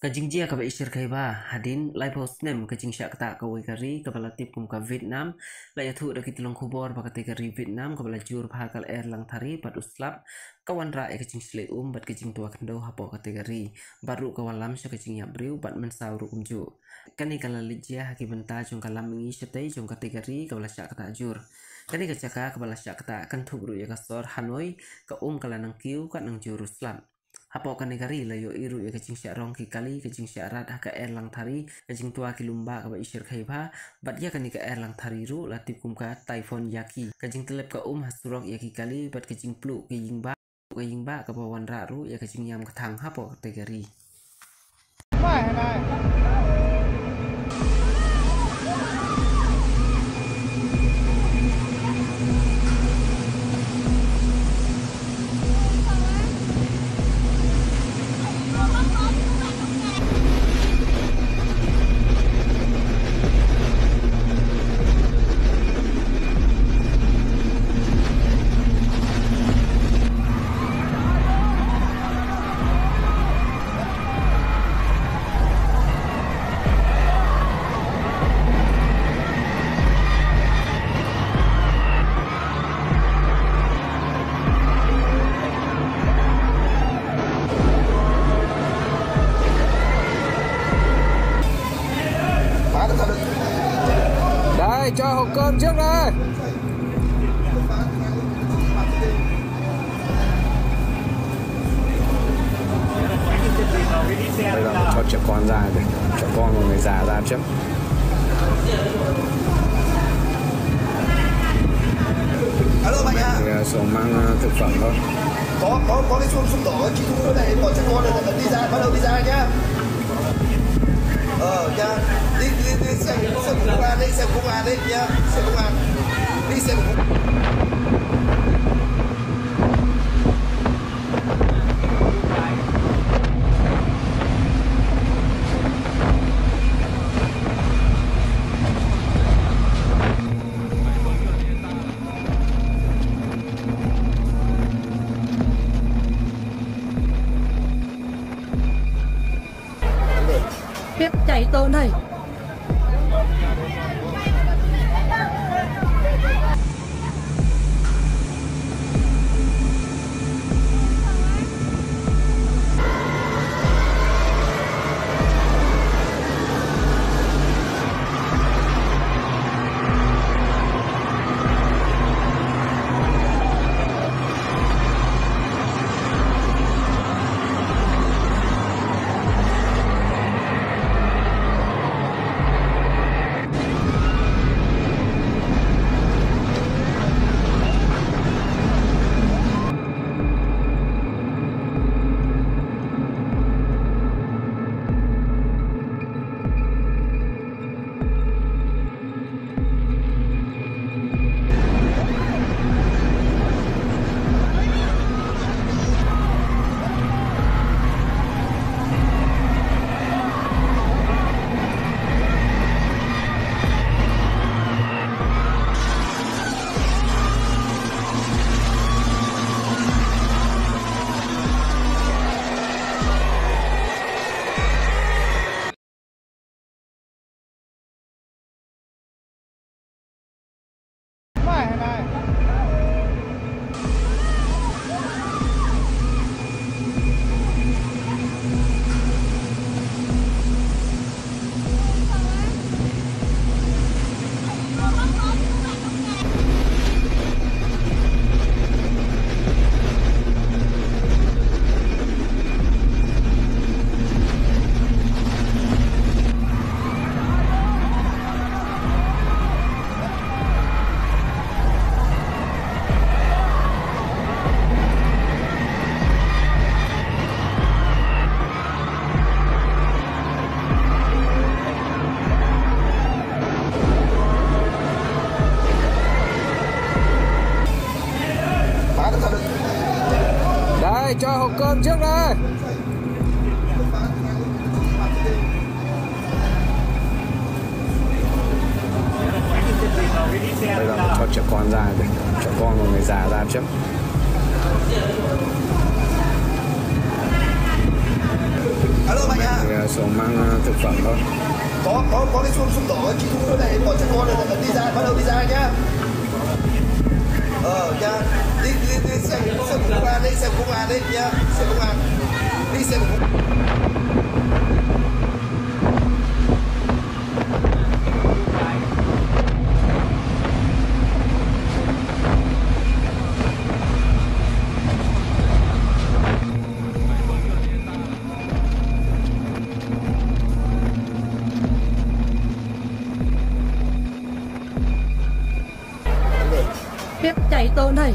Kajing jia ka ba isir kai ba hadin live host nem kajing syak ta ka wai kari ka bala tip kum ka Vietnam la ya thu da kitlong khubor ba ka te kari Vietnam ka bala jur pha kal air lang thari pat uslap kawan ra e kajing sle bat kajing tua kando hapo ka te kari baru ka walam sya kajing ya briu bat men saw ru kumju kani kala lijia haki benta jong kalam ngi shatei jong ka te kari ka bala syak ta jur kani ka chaka ka bala syak ta kan thu ru ya ka sor Hanoi ka kala nang kiu ka nang jur uslap Hapo kan negari la yo iru ya kacing syak rong ki kali kacing syak rat ha ka air lang thari kacing tua ki lumba ka ba isir khai ba bat ya kan ka air lang thari ru la tip kum ka typhoon yaki kacing telep ka hasurok yaki kali bat kacing plu ki ying ba ka ba wan ra ru ya kacing yam ka thang hapo te gari Đây cho hộp cơm trước đây. Bây giờ mình cho trẻ con ra để trẻ con và người già ra trước. Alo bạn ạ. Thì xuống mang thực phẩm thôi. Có cái chuông đỏ chị thu nữa này, bọn trẻ con này đi ra, bắt đầu đi ra nhá. Nha. Đi xem công an đi, xem công an đi nhá. Xem công an. Đi xem công an. Phép chạy tồn này. Đây cho hộp cơm trước đây. Bây giờ mình cho trẻ con ra để trẻ con và người già ra trước. Alo bạn ạ. xuống mang thực phẩm thôi. Có cái chuông súng đỏ chị thu cái này bỏ cho con này đi ra, bắt đầu đi ra nhá. Nhá, đi xem công an đấy, xem công an đấy nhá, xem công an, đi xem công an. Phép chạy tàu này